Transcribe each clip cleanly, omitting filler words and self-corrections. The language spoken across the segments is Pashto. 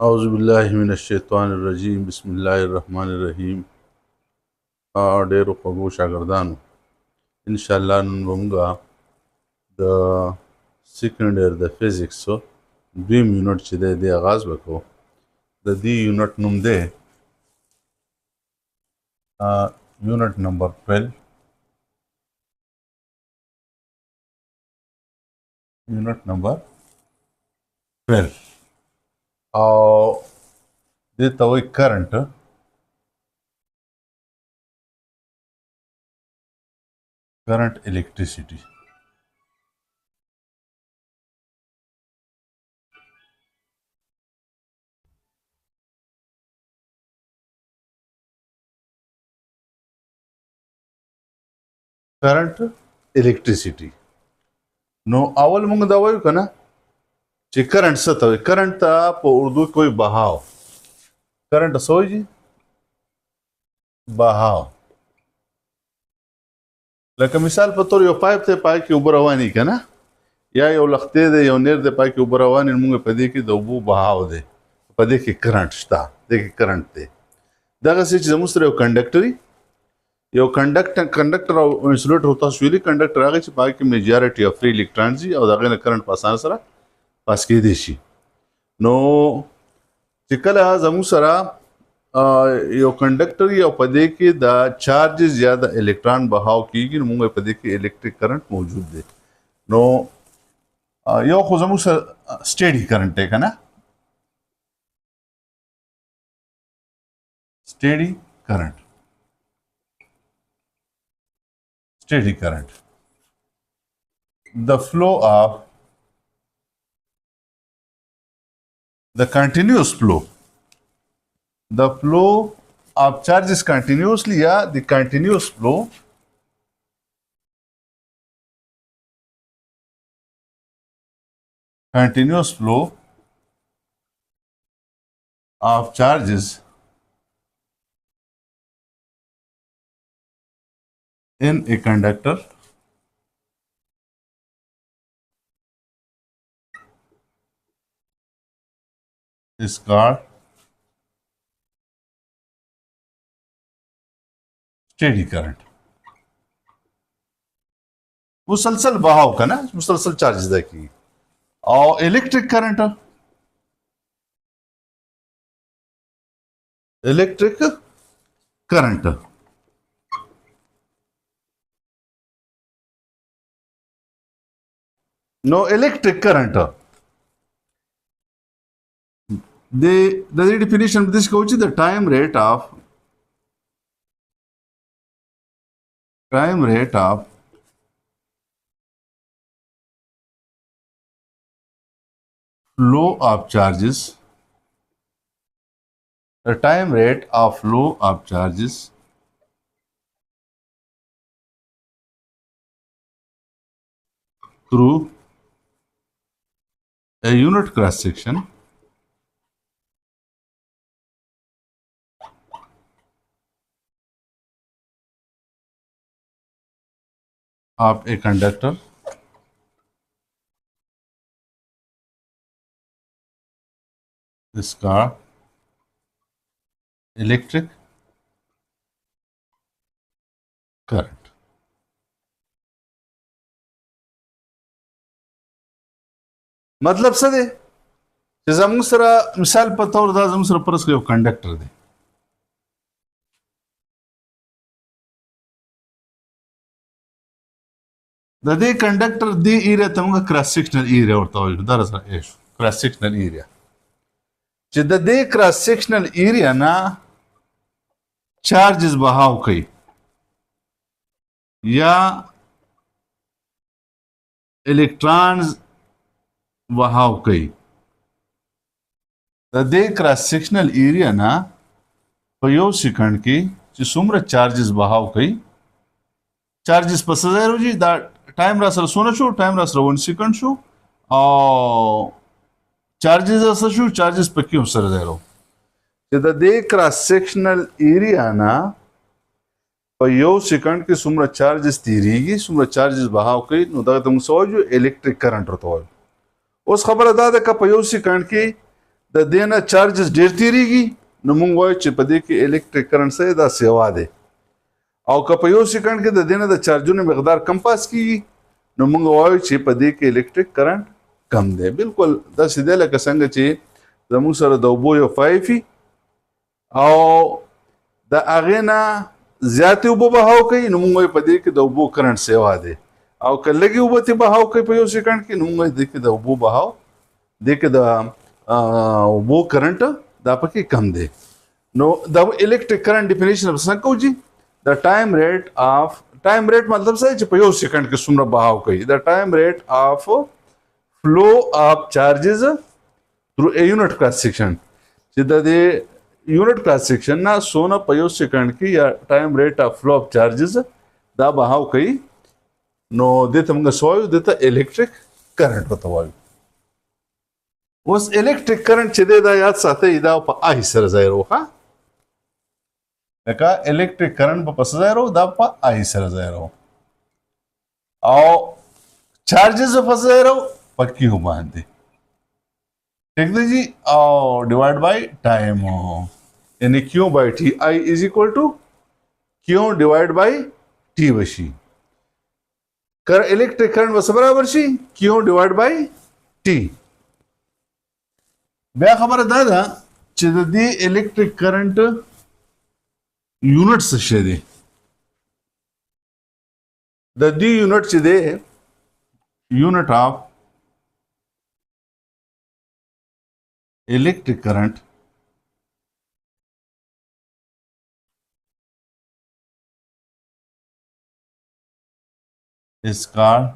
औज़ुबिल्लाहिमिनश्शैतानिर्रजीम बिस्मिल्लाहिर्रहमानिर्रहीम। ډېرو خوږو شاګردانو انشاءالله نن موږ د سیکنډ ایئر د فزیکس دویم یونټ چې دی د آغاز وکړو. د دې یونټ نوم دی یونټ نمبر 12. یونټ نمبر 12 او دې ته وایي کرنټ الیکټریسټي. کرنټ الیکټریسټي نو اول موږ دا وایو که نه چې کرنټ څه ته وایي. کرنټ ته په اردو کې وایي بهاو. کرنټ څه وایي؟ بهاو. لکه مثال په طور یو پایپ دی، پای کې اوبه روانې که نه، یا یو لښتې دی، یو نیر دی، پای کې اوبه روانې، موږ په دې کې د اوبو بهاو دی، په دې کې کرنټ شته، دې کې کرنټ دی. دغسې چې زموږ سره یو کنډکټر یو کنډکټر او انسولېټر تاسو ویلي. کنډکټر هغه چې په هغه کې میجارټي اف فري الکترونز وي او د هغې نه کرنټ په اسانه سره پاس کېدی شي. نو چې کله زموږ سره یو کنډکټر او په دې کې د چارجز یا د الکترون بهاو کېږي، نو موږ په دې کې الکتریک کرنټ موجود دی. نو یو خو زموږ سره سټیډي کرنټ دی که نه، سټیډي کرنټ. Steady current. The flow of the continuous flow. The flow of charges continuously, yeah, the continuous flow of charges in a conductor is called steady current. मुसलसल बहाव का ना, मुसलसल चार्जेस दा की. और electric current, electric current no electric current. The definition of this coach is the time rate of flow of charges, the time rate of flow of charges through a unit cross section of a conductor is called electric current. मतलब څه دی چې زموږ سره مثال په طور دا زموږ سره فرض کړئ یو کنډکټر دی. د دې کنډکټر دې ایریا ته موږ کراس سیکشنل ایریا ورته وایو. دا سره ایش کراس سیکشنل ایریا چې د دې کراس سیکشنل ایریا نه چارجز بهاو کوي یا الکترونز بهاو کوي. د دې کراس سیکشنل ایریا نه په یو سیکنډ کې چې څومره چارجز بهاو کوي، چارجز په څه ځای راځي، دا ټایم را سره څونه شو، ټایم را سره 1 سیکنډ شو، او چارجز څه شو، چارجز په کوم سره ځای راو چې د دې کراس سیکشنل ایریا نه په یو سیکنډ کې څومره چارجز تیریږي، څومره چارجز بهاو کوي، نو دغه ته موږ څه وایو؟ الیکټریک کرنټ ورته وایو. اوس خبره دا ده که په یو سیکنډ کې د دې نه چارجز ډېر تیریږي نو موږ وایو چې په دې کې الکتریک کرنټ سره دا سیوا دی او که په یو سیکنډ کې د دې نه د چارجونو مقدار کم پاس کیږي نو موږ وایو چې په دې کې الکتریک کرنټ کم دی بالکل داسې دی لکه څنګه چې زموږ سره د اوبو یو پایپ وي او د هغې نه زیاتې اوبه بهاو کوي نو موږ وایو په دې کې د اوبو کرنټ سیوا دی او که لږې اوبه ترې بهاو کوي په یو سیکنډ کې نو موږ وایو دې کې د اوبو بهاو دې کې د اوبو کرنټ دا پکې کم دی نو د الکتریک کرنټ ډیفینیشن څنګه کوو جي د ټایم ریټ مطلب څه چې په یو سیکنډ کې څومره بهاو کوي د ټایم ریټ آف فلو آف چارجز through a unit cross section چې د دې یونټ کراس سیکشن نه سونه په یو سیکنډ کې یا ټایم ریټ اف فلو اف چارجز دا بهاو کوي نو دې ته موږ سوایو دې ته الکتریک کرنټ وته وایو اوس الکتریک کرنټ چې دی دا یاد ساتئ دا په آی سره ځای وروخه لکه الکتریک کرنټ په پس ځای دا په آی سره ځای او چارجز په ځای په کیو باندې ٹھیک دی جی او ڈیوائڈ بائی ٹائم یعنی کیو بائی ٹی آئی از اکول ٹو کیو ڈیوائڈ بائی ٹی بشي الکتریک کرنٹ بس برابر شي کیو ډیوایډ بای ټي بیا خبره دا ده چې د دې الکتریک کرنٹ یونټ څه شي دی د دې یونټ چې دی یونټ اف electric current is called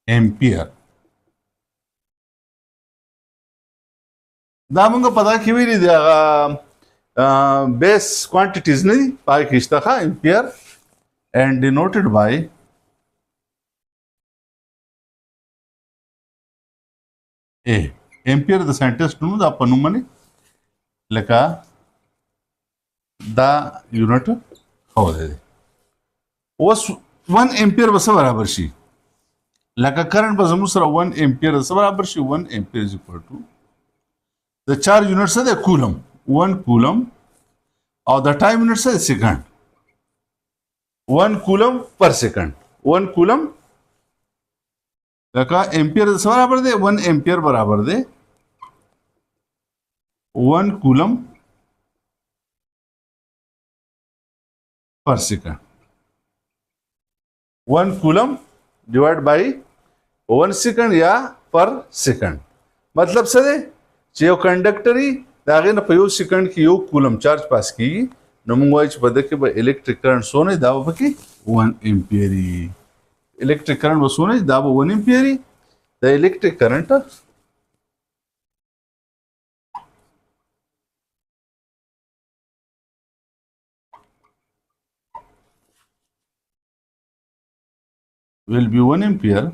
ampere. دا موږ پتا کې ویلي دی بیس کوانټیټیز نه دي پای کې شته امپیر and denoted by A. Ampere the scientist नु दा पनु मने लका दा यूनिट हो दे ओस 1 ampere बस बराबर शी लका करंट बस मुसरा 1 एम्पियर बस बराबर शी 1 ampere is equal to the charge unit से द कूलम 1 कूलम और द टाइम यूनिट से second 1 coulomb per second 1 coulomb लका एम्पियर से बराबर दे 1 एम्पियर बराबर दे 1 coulomb per second 1 coulomb divide by 1 second या पर सेकंड मतलब से दे چې یو کنډکټري دا غي نه په یو سکند کې یو کولم چارج پاس کیږي نو موږ وایو چې په دې کې به الکتریک کرنٹ سونه دا به کې 1 امپیری الکتریک کرنٹ وسونه دا به 1 امپیری د الکتریک کرنٹ will be 1 ampere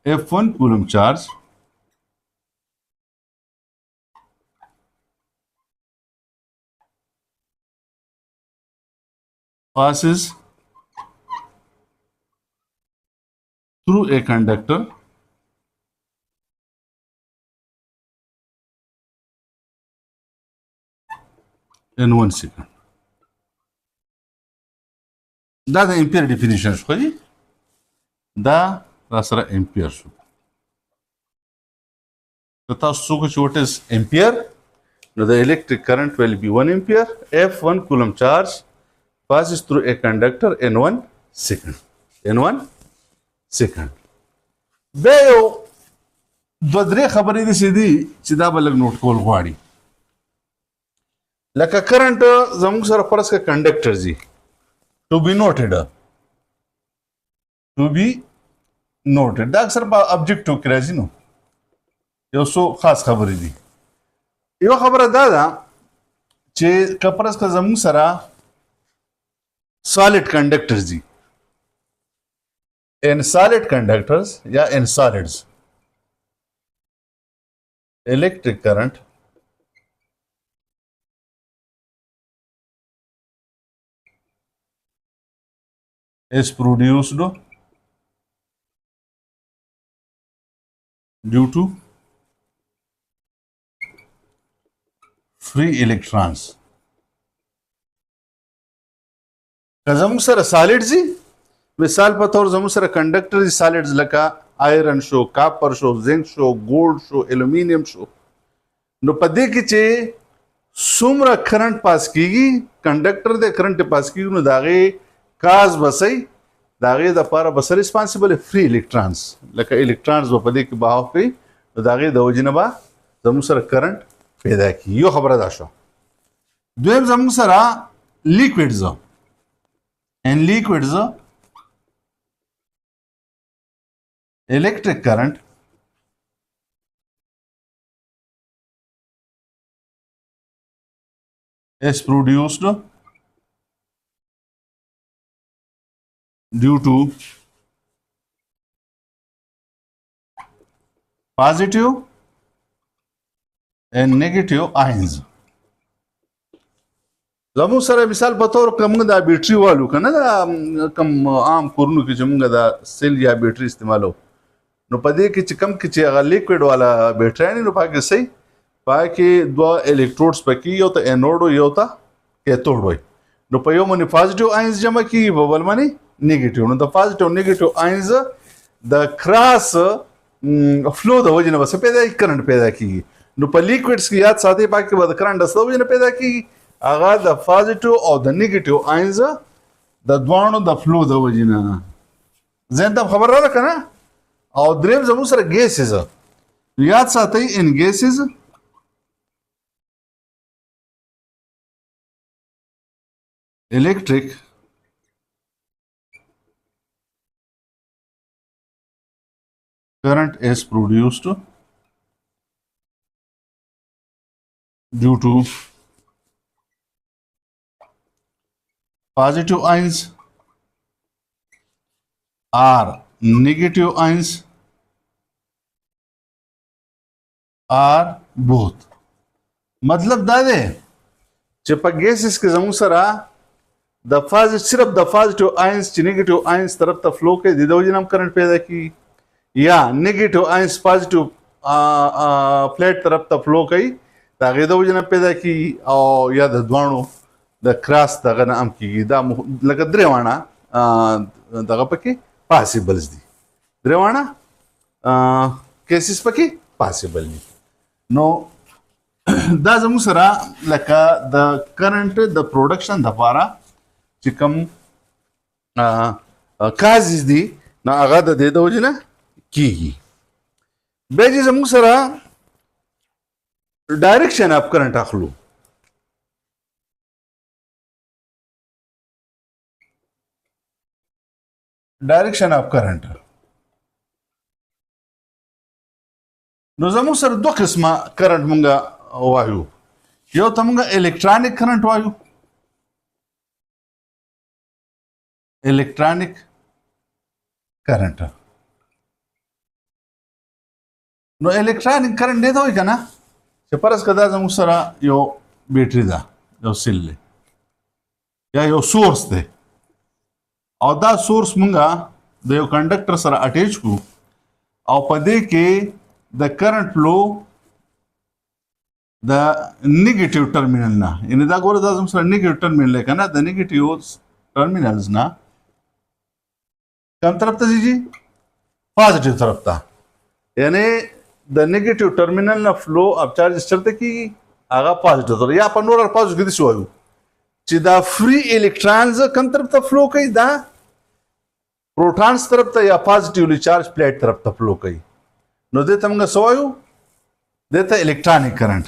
if 1 coulomb charge passes through a conductor in 1 second. دا د امپیر ډیفینیشن شو دی دا را سره امپیر شو تاسو څوک چې وټ از امپیر نو د الکتریک کرنٹ will be 1 ampere if 1 coulomb charge passes through a conductor in 1 second بیا یو دوه درې خبرې دي چې دا به لږ نوٹ کول غواړي لکه کرنٹ زموږ سره فرض کا کنډکټر زی to be noted دا اکثر په ابجیکټیو کې راځي نو یو څو خاص خبرې دي یو خبره دا ده چې کپرس کا زموږ سره solid conductors دي in solid conductors یا in solids electric current is produced due to free electrons. که زموږ سره سالډ دي، مثال په تور زموږ سره کنډکټر دي سالډز لکه آیرن شو، کاپر شو، زنک شو، ګولډ شو، الومینیم شو. نو په دې کې چې څومره کرنٹ پاس کیږي، کنډکټر د کرنٹ پاس کیږي، نو د هغې کاز بسئ، د هغې دپاره بس ریسپانسبل فری الکترانس، لکه الکترانس به په دې کې بهاو کوي، نو د هغې د وجې نه به زموږ سره کرنٹ پیدا کیږي. یو خبره دا شوه. دویم زموږ سره لیکویډز and liquids electric current is produced due to positive and negative ions. زموږ سره مثال په تور که موږ دا بیټري والو که نه، دا کم عام کورونو کې چې موږ دا سیل یا بیټري استعمالو، نو په دې کې چې کم کې چې هغه لیکویډ والا بیټري نو په کې صحیح په کې دوه الکتروډس پکې، یو ته انوډ وي یو ته کیتوډ وي. نو په یو باندې پازیټیو آینز جمع کیږي، په بل باندې نیگیټیو. نو د پازیټیو نیگیټیو آینز د کراس فلو د وجې نه بس پیدا کرنٹ پیدا کیږي. نو په لیکویډس کې یاد ساتئ په کې به د کرنٹ د وجې نه پیدا کیږي، هغه د پازیټیو او د نیگیټیو آینز د دواړو د فلو د وجې نه. ذهن ته خبر راغله که نه؟ او دریم زموږ سره ګیسز، یاد ساتئ ان ګیسز electric current is produced due to positive ions or negative ions or both. मतलब دا دی چې په ګیسز کې زموږ سره صرف د پازیټیو آینس چې نیگیټیو آینس طرف ته فلو کوي، د دې وجې نه هم کرنٹ پیدا کیږي، یا نیگیټیو آینس پازیټیو پلیټ طرف ته فلو کوي، د هغې د وجې نه پیدا کیږي، او یا د دواړو د کراس دغه نه هم کیږي. دا لکه درې واړه دغه پکې پاسیبلز دي، درې واړه کیسز پکې پاسیبل دي. نو دا زموږ سره لکه د کرنٹ د پروډکشن دپاره چې کوم کازز دي، نو هغه د دې د وجې نه کیږي. بیا چې زموږ سره ډایرکشن اف کرنٹ اخلو، ډایرکشن اف کرنٹ، نو زموږ سره دوه قسمه کرنٹ مونږه وایو. یو ته مونږه الکترانیک کرنٹ وایو، الکترانیک کرنٹ. نو الکترانیک کرنٹ دی ته وایي که نه چې فرض که دا زموږ سره یو بیټري ده، یو سیل دی یا یو سورس دی، او دا سورس مونږه د یو کنډکټر سره اټیچ کړو، او په دې کې د کرنٹ فلو د نیگیټیو ټرمینل نه، یعنې دا ګوره دا زموږ سره نیگیټیو ټرمینل دی که نه، د نیگیټیو ټرمینلز نه کوم طرف ته ځي؟ پازیټیو طرف ته. یعنې د نیگیټیو ټرمینل نه فلو اف چارجز چېرته کېږي؟ هغه پازیټیو طرف. یا په نور الفاظو کې داسې وایو چې دا فری الکترانز کوم طرف ته فلو کوي؟ دا پروټانس طرف ته یا پازیټیولی چارج پلیټ طرف ته فلو کوي. نو دې ته موږ څه وایو؟ دې ته الکترانیک کرنٹ.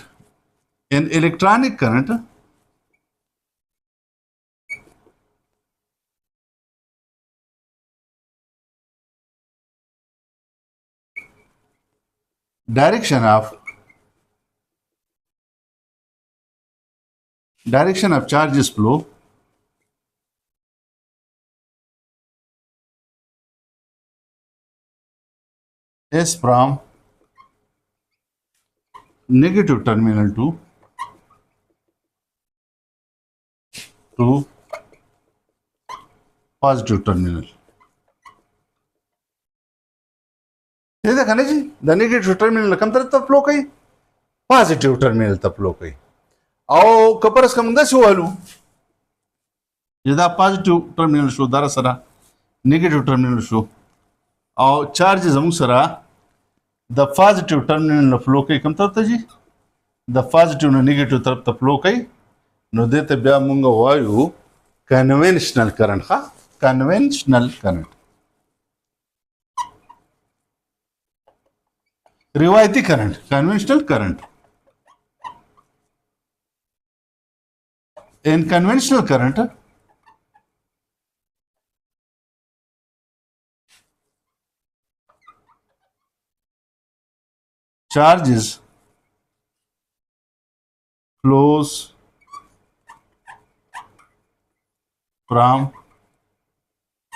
ان الکترانیک کرنٹ direction of charges flow is from negative terminal to positive terminal. دې ده کنه جی د نیگیټیو ټرمینل کوم طرف ته فلو کوي پازیټیو ټرمینل ته فلو کوي او کپرس کوم داسې والو چې دا پازیټیو ټرمینل شو دا سره نیگیټیو ټرمینل شو او چارج زموږ سره د پازیټیو ټرمینل نه فلو کوي کوم طرف ته جی د پازیټیو نه نیگیټیو طرف ته فلو کوي نو دې ته بیا مونږ وایو کنونشنل کرنٹ ښه کنونشنل کرنٹ روایتی کرنٹ کنونشنل کرنٹ in conventional current charges flows from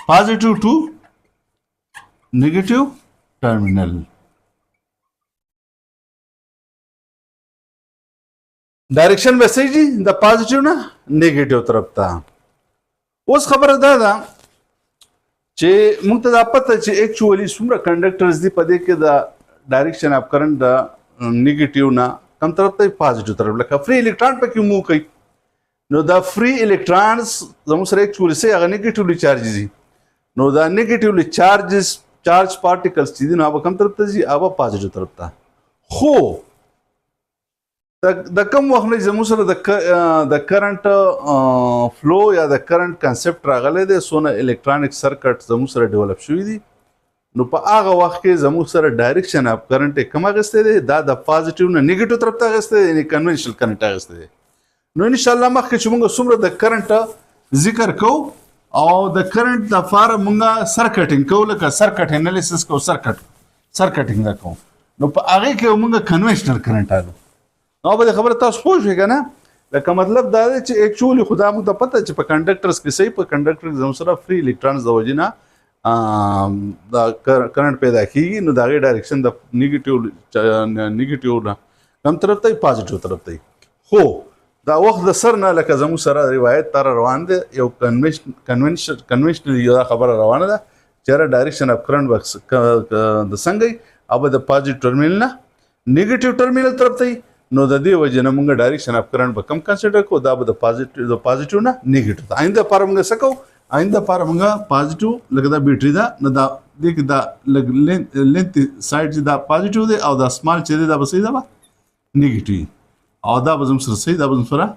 positive to negative terminal. Direction वैसे ही जी the positive ना नेगेटिव तरफ था اوس خبره دا ده چې موږ ته دا پته چې اکچوالي څومره کنډکټرز دي په دې کې د ډایرکشن اف کرنٹ د نیگیټیو نه کوم طرف ته پازیټیو طرف لکه فری الکترون پکې موو کوي نو دا فری الکترونز زموږ سره اکچوالي سي هغه نیگیټیولی چارجز دي نو دا نیگیټیولی چارج پارټیکلز چې دي نو هغه کوم طرف ته ځي هغه پازیټیو طرف ته خو د کوم وخت نه زموږ سره د کرنٹ فلو یا د کرنٹ کنسپټ راغلی دی سونه الکترونیک سرکټ زموږ سره ډیولپ شوي دي نو په هغه وخت کې زموږ سره ډایرکشن اف کرنٹ کم اخیستی دی دا د پازیټیو نه نیگیټیو طرف ته اخیستی دی یعنې کنونشنل کرنٹ اخیستی دی نو انشاءالله مخکې چې موږ څومره د کرنٹ ذکر کوو او د کرنٹ دپاره موږ سرکټینګ کوو لکه سرکټ انالیسس کوو سرکټینګ دا کوو نو په هغې کې موږ کنونشنل کرنٹ آلو نو به خبره تاسو پوه شئ که نه لکه مطلب دا دی چې اکچولی خو دا موږ ته پته چې په کنډکټرز کې صحیح په کنډکټر کې زموږ سره فری الکترونز د وجې نه دا کرنٹ پیدا کېږي نو د هغې ډایرکشن د نیگیټیو نه کوم طرف ته پازیټیو طرف ته خو دا وخت د سر نه لکه زموږ سره روایت تر روان دی یو کنونشنل دا خبره روانه ده چې هره ډایرکشن اف کرنٹ د څنګه وي او د پازیټیو ټرمینل نه نیگیټیو ټرمینل طرف ته نو د دې وجې نه موږ ډایرکشن اف کرنٹ به کم کنسیډر کوو دا به د پازیټیو نه نیگیټیو ته آینده لپاره موږ څه کوو آینده لپاره موږ پازیټیو لکه دا بیټري ده نو دا دې کې دا لږ لینت سایډ چې دا پازیټیو دی او دا سمال چې دی دا به صحیح ده به نیگیټیو او دا به زموږ سره صحیح دا به زموږ سره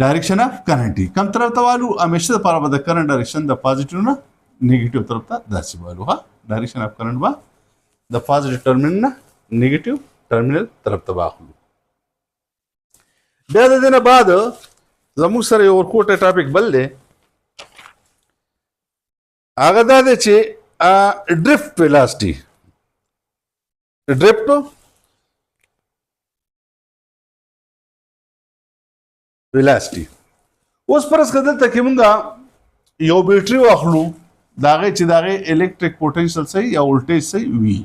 ډایرکشن اف کرنٹ کم طرف ته والو همیشه لپاره به د کرنٹ ډایرکشن د پازیټیو نه نیگیټیو طرف ته داسې والو ها ډایرکشن اف کرنٹ به د پازیټیو ټرمینل نه نیگیټیو ټرمینل طرف ته واخلو بیا د دې نه بعد زموږ سره یو ورکوټه ټاپک بل دی هغه دا دی چې ډرفټ ویلاسټي ډرفټ ویلاسټي اوس فرض کړه دلته کې مونږ یو بیټري واخلو د هغې چې د هغې الکتریک پوټنشل صحیح یا ولټیج صحیح وي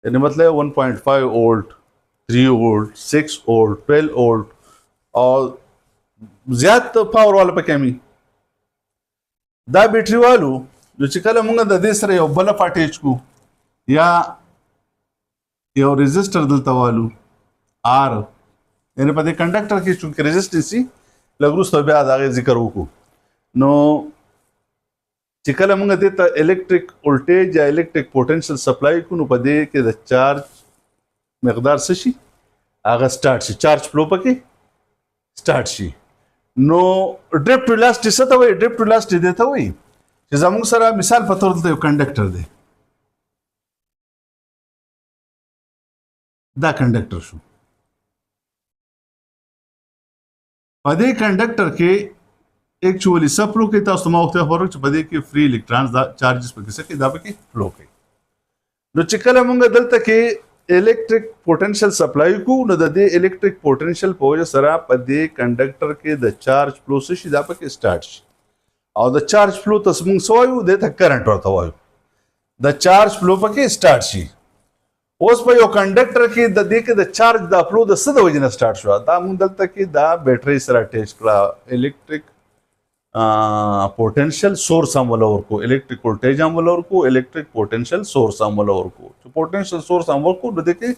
یعنی مطلب 1.5 وولٹ 3 وولٹ 6 وولٹ 12 وولٹ اور زیات پاور والا پکې مي دا بیټري والو چې کله موږ د دې سره یو بل اٹیچ کو یا یو ريزिस्टर دلته والو آر یعنی په دې کنډکټر کې چې ريزिस्टेंस لګروسته بیا دا ذکر وکړو نو چې کله موږ دې ته الکتریک ولټیج یا الکتریک پوټنشل سپلای کو نو په دې کې د چارج مقدار څه شي هغه سٹارټ شي چارج فلو پکې سٹارټ شي نو ډرفټ ویلاسټي څه ته وایي ډرفټ ویلاسټي دې ته وایي چې زموږ سره مثال په تور دلته یو کنډکټر دی دا کنډکټر شو په دې کنډکټر کې اکچولی سپلو کې تاسو ما وخت خبرو چې په دې کې فری الکترونز دا چارجز پکې څه کې دا پکې فلو کوي نو چې کله موږ دلته کې الکتریک پوټنشل سپلای کو نو د دې الکتریک پوټنشل په وجه سره په دې کنډکټر کې د چارج فلو شي دا پکې سٹارټ شي او د چارج فلو تاسو موږ سوایو د ته کرنٹ ورته وایو د چارج فلو پکې سٹارټ شي اوس په یو کنډکټر کې د دې کې د چارج د فلو د څه د وجه نه سٹارټ شو دا موږ دلته کې دا بیټري سره اٹیچ کړه الکتریک potential source आमवलवर को electric voltage आमवलवर को इलेक्ट्रिक पोटेंशियल सोर्स आमवलवर को पोटेंशियल सोर्स आमवर को देखिए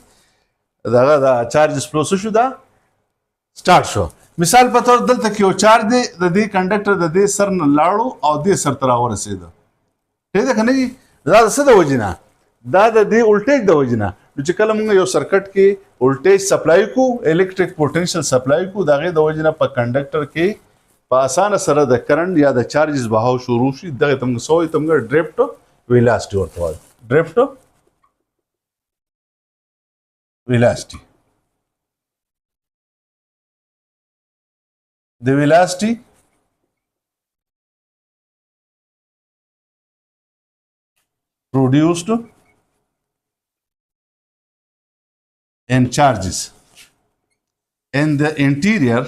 दागा दा चार्ज फ्लो शो दा स्टार्ट शो मिसाल په تور دلته کې یو چارج دی د دې کنډکټر د دې سر نه لاړو او دې سر ته راورسېده ټیک ده کنه دا څه د وجنه دا د دې وولټیج د وجنه نو چې کله موږ یو سرکټ کې وولټیج سپلای کو الیکټریک پوتنشل سپلای کو دغه د وجنه په کنډکټر کې په اسانه سره د کرنٹ یا د چارجز بهاو شروع شي دغه تم سوې تم ډریفټ ویلاسټي ورته وایي ډریفټ ویلاسټي the velocity produced in charges in the interior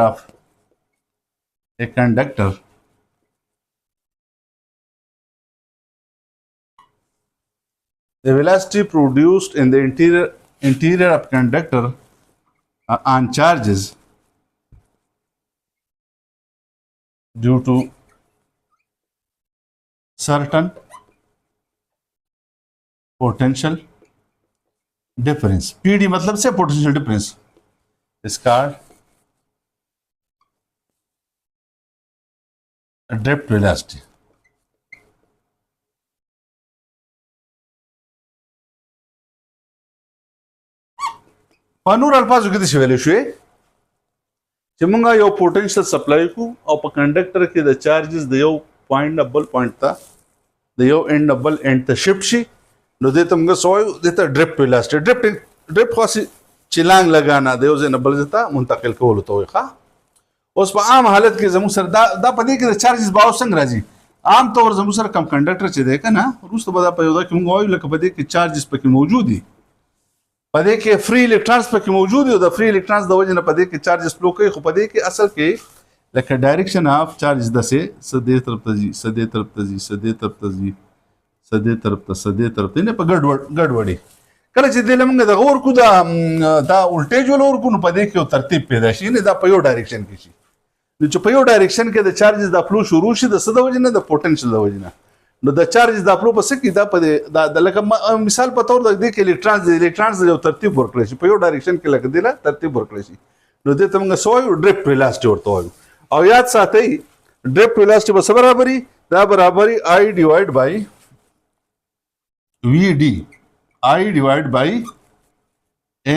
of a conductor the velocity produced in the interior of conductor on charges due to certain potential difference PD मतलब से potential difference is called drift velocity په نور الفاظو کې د شویل شوې چې مونږه یو پوتنشل سپلای کو او په کنډکټر کې د چارجز د یو پوینټ ډبل پوینټ ته د یو اند ډبل اند ته شفت شي نو د ته موږ سوایو د ته ډریفټ ویلاسټي ډریفټ خو چلانګ لګانا د یو ځای نه بل ځای ته منتقل کول ته وي ښه اوس په عام حالت کې زموږ سره دا په دې کې د چارجز باو څنګه راځي عام طور زموږ سره کم کنډکټر چې دی کنه وروسته به دا په یو ځای کې موږ وایو لکه په دې کې چارجز پکې موجود دي په دې کې فری الکترونز پکې موجود دي او د فری الکترونز د وجه نه په دې کې چارجز فلو کوي خو په دې کې اصل کې لکه ډایرکشن اف چارج د سدې طرف ته ځي سدې طرف ته ځي سدې طرف ته ځي سدې طرف ته سدې طرف ته نه په ګډوډي کله چې دې لمنګ د غور کو دا وولټیج ولور کو نو په دې کې یو ترتیب پیدا شي نه دا په یو ډایرکشن کې شي نو چې په یو ډایرکشن کې د چارجز د فلو شروع شي د څه د وجه نه د پوتنشل د وجه نه نو د چارج د فلو په څه کې دا په د لکه مثال په تور د دې کې الکترونز یو ترتیب ورکړي شي په یو ډایرکشن کې لکه دی لا ترتیب ورکړي شي نو دې ته موږ سوایو ډریفټ ویلاسټي ورته وایو او یاد ساتئ ډریفټ ویلاسټي به څه برابري دا برابري I ډیوایډ بای VD I ډیوایډ بای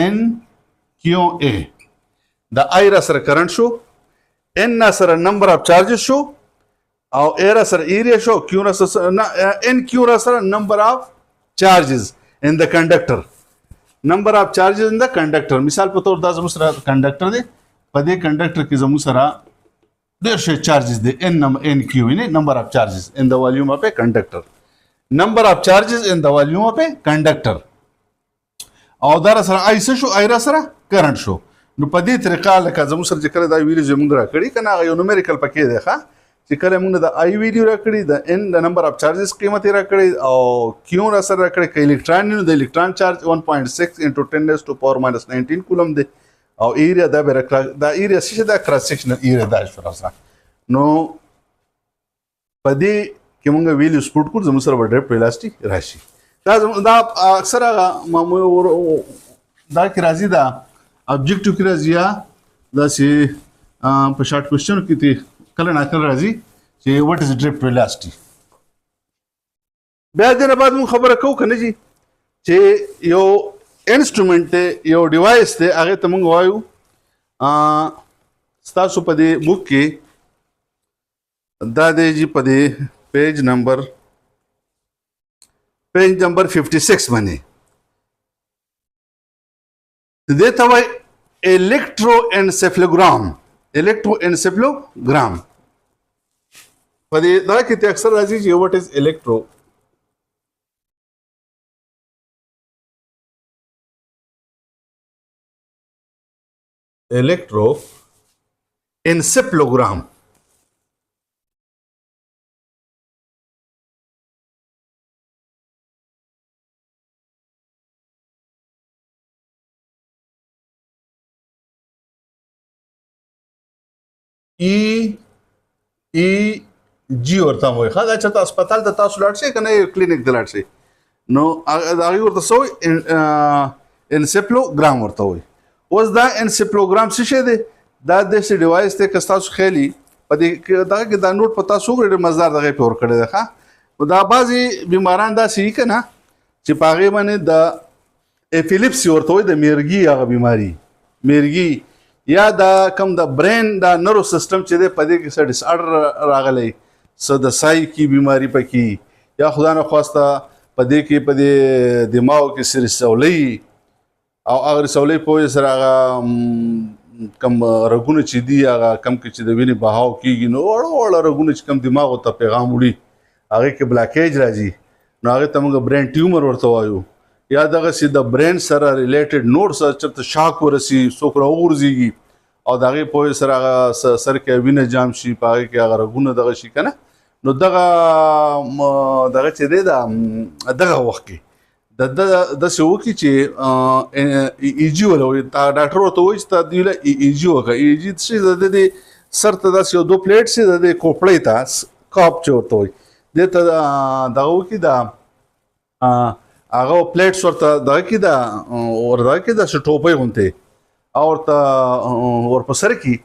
NQA دا I را سره کرنٹ شو N سره نمبر اف چارجز شو او ایرا سره ایریا شو کیو را سره ان کیو را سره نمبر اف چارجز ان د کنډکټر نمبر اف چارجز ان د کنډکټر مثال په تور دا زموږ سره کنډکټر دی په دې کنډکټر کې زموږ سره ډېر شي چارجز دی ان کیو نه نمبر اف چارجز ان د والیوم اف ا کنډکټر نمبر اف چارجز ان د والیوم اف ا کنډکټر او دا سره آی شو آی را سره کرنٹ شو نو په دې طریقه لکه زموږ سره ذکر دا ویل زموږ را کړی کنه یو نومریکل پکې دی ښه چې کله موږ د آی ویډیو را کړی د ان د نمبر اف چارجز قیمت را کړی او کیو را سره را کړی ک الکترون نو د الکترون چارج 1.6 انټو 10 ریز ټو پاور ماینس 19 کولم دی او ایریا دا به دا ایریا څه دا کراس سیکشنل ایریا دا شو سره نو په دې کې موږ ویلیو سپورټ کو زموږ سره ډریفټ ویلاسټي راشي دا اکثر دا کې راځي دا ابجیکټیو کې راځي دا چې په شارټ کوېسچن کې کله نه کله راځي چې وات از ډریفټ ویلاسټي بیا دې نه بعد موږ خبره کوو کنه جی چې یو انسټرومنټ دی یو ډیوایس دی هغه ته موږ وایو ستاسو په دې بوک کې دا دی جی په دې پیج نمبر 56 باندې دې ته وایي الکتروانسفالوګرام په دې دا کې ته اکثر راځي چې وات از الکتروانسفالوګرام ای جی ورته وایي. ښه دا چېرته هسپتال ته تاسو لاړ شئ که نه کلینیک ته لاړ شئ نو هغې ورته څه وایي انسیپلوګرام ورته وایي. اوس دا انسیپلوګرام څه شی دی؟ دا داسې ډیوایس دی که ستاسو خیالي په دې دغه کې دا نوټ په تاسو وګورئ ډېر مزدار دغه یې پې ورکړی دی. ښه دا بعضې بیماران داسې وي که نه چې په هغې باندې د ایپیلیپسي ورته وایي د میرګي هغه بیماري میرګي یا دا کم د برین دا نرو سیستم چې دی په دې کې څه ډس آرډر راغلی څه د سای کی بیماری پکې یا خدا نه خواسته په دې کې په دې دماغ کې څه رسولۍ او هغه رسولۍ په وجې سره هغه کم رګونه چې دي هغه کم کې چې د وینې بهاو کېږي نو وړه وړه رګونه چې کم دماغو ته پیغام وړي هغې کې بلاکیج راځي نو هغې ته موږ برین ټیومر ورته وایو. یا دغسې د برین سره ریلیټډ نور سره چېرته شاک ورسي څوک راوغورځېږي او د هغې په وجې سره هغه سر کې وینه جام شي په هغې کې هغه رګونه دغه شي که نه نو دغه چې دی دغه وخت کې داسې وکړي چې ای جي وله وایي ډاکټر ورته وایي چې تا دوی له ای جي وکړه. ای جي څه شي د دې سر ته داسې یو 2 پلیټ شي د دې کوپړۍ ته کاپ چې ورته وایي دې ته دغه وکړي د هغه پلیټس ورته دغه کې ده ورته کې داسې ټوپۍ غوندې او ورته ورپسره کړي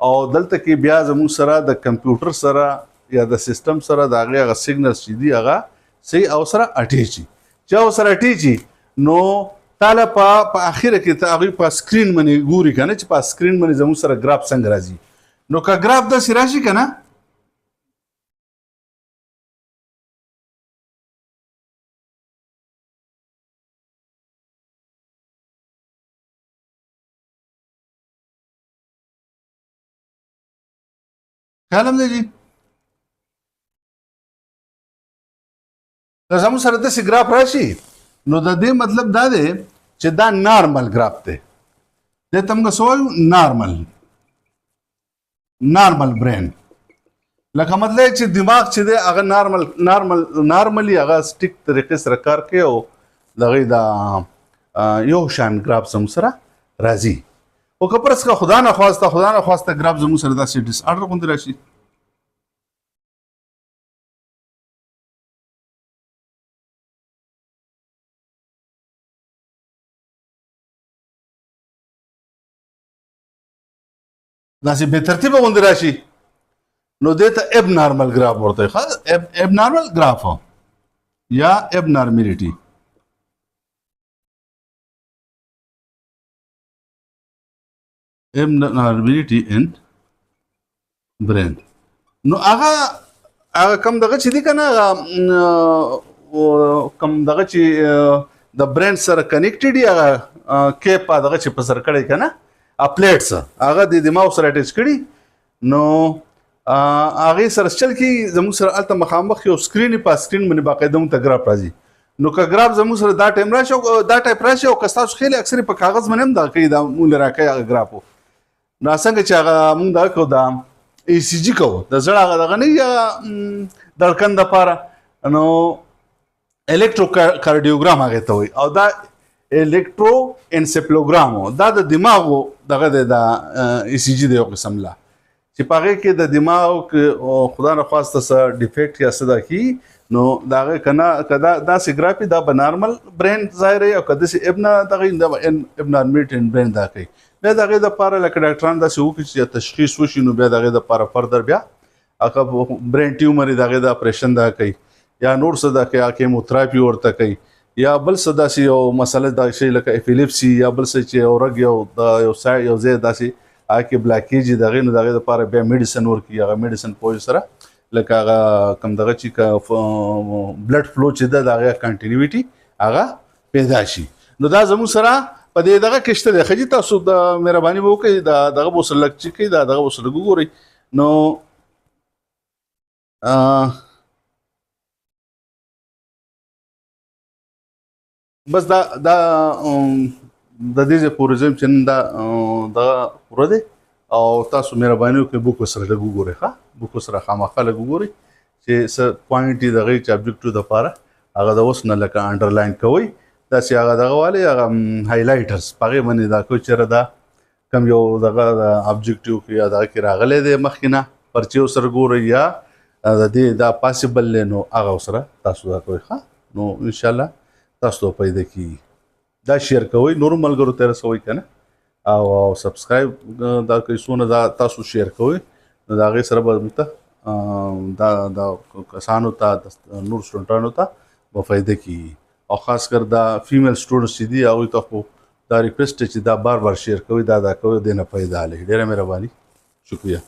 او دلته کې بیا زموږ سره د کمپیوټر سره یا د سیستم سره د هغې هغه سیګنلز چې دي هغه صحیح او سره اټیچ شي چې او سره اټیچ شي نو تاله په اخره کې ته هغوی په سکرین باندې ګوري که نه چې په سکرین باندې زموږ سره ګراف څنګه راځي نو که ګراف داسې راشي که نه خیال هم دی جي که زموږ سره داسې ګراف راشي نو د دې مطلب دا دی چې دا نارمل ګراف دی دې ته موږ څه وایو نارمل برین لکه مطلب چې دماغ چې دی هغه نارملی هغه سټیک طریقې سره کار کوي او د هغې دا یو شان ګراف زموږ سره راځي او که پرس که خدا نخواسته ګراف زموږ سره داسې ډس آرډر غوندې راشي داسې بې ترتیبه غوندې راشي نو دې ته اب نارمل ګراف ورته وایي. اب نارمل ګراف یا اب نارملیټي ان برین نو هغه کم دغه چې دي که نه کم دغه چې د برین سره کنیکټډ وي هغه کیپ دغه چې په سر کړی که نه پلیټس هغه د دماغ سره اټیچ کړي نو هغې سره چل کېږي زموږ سره هلته مخامخ یو سکرین په سکرین باندې باقاعده موږ ته ګراف راځي نو که ګراف زموږ سره دا ټایم راشي او دا ټایپ راشي او که ستاسو خیلی اکثر په کاغذ باندې هم دغه کوي دا مونږ له راکوي هغه ګراف نو څنګه چې هغه مونږ دغه کوو دا ای سی جي کوو د زړه هغه دغه نه یا دړکن دپاره نو الکترو کارډیوګرام هغې ته وایي او دا الکترو انسیپلوګرام دا د دماغو دغه دی دا ای سی جي دی یو قسم لا چې په هغې کې د دماغ خدا نخواسته څه ډیفیکټ یا څه دا کېږي نو د هغې که داسې ګراف دا به نارمل برین ظاهروي او که داسې ابنارمیټ برین دا کوي بیا د هغې دپاره لکه ډاکټران داسې وکړي چې تشخیص وشي نو بیا د هغې دپاره فردر بیا هغه برین ټیومر د هغې د اپریشن دا کوي یا نور څه دا کوي کیموتراپي ورته کوي یا بل څه داسې یو مسله دا شي لکه ایپیلیپسي یا بل څه چې یو رګ یو ځای داسې هغه کې بلاکیج د هغې نو د هغې دپاره بیا میډیسن ورکوي هغه میډیسن په وجې سره لکه هغه کم دغه چې بلډ فلو چې ده د هغې کنټینیوټي هغه پیدا شي نو دا زموږ سره په دې دغه کې شته دی ښه جي تاسو د مهرباني به وکړئ دغه به ورسره لږ چې کوي دغه به ورسره وګورئ نو بس دا د دې ځای پورې ځم چې نن دغه پوره دی او تاسو مهرباني وکړئ بوک ورسره لږ وګورئ ښه بوک ورسره خامخا لږ وګورئ چې څه پوینټ یې د هغې چې ابجکټیو دپاره هغه د اوس نه لکه انډرلاین کوئ داسې هغه دغه والی هغه هایلایټرز په هغې باندې دا کوئ چېرې دا کم یو دغه ابجیکټیو کې یا دغه کې راغلی دی مخکې نه پرچې ورسره ګورئ یا د دې دا پاسبل دی نو هغه ورسره تاسو دا کوئ ښه نو انشاءالله تاسو ته پیدا کېږي دا شیر کوئ نورو ملګرو ته رسوئ که نه او سبسکرایب دا کوئ څونه دا تاسو شیر کوئ نو د هغې سره به موږ دا کسانو ته نور سټوډنټانو ته به فایده کېږي او خاص کر دا فیمیل سټوډنټس چې دي هغوی ته خو دا ریکویسټ چې دا بار بار شیر کوئ دا کوئ دې نه پیدا لري ډېره مهرباني شکریه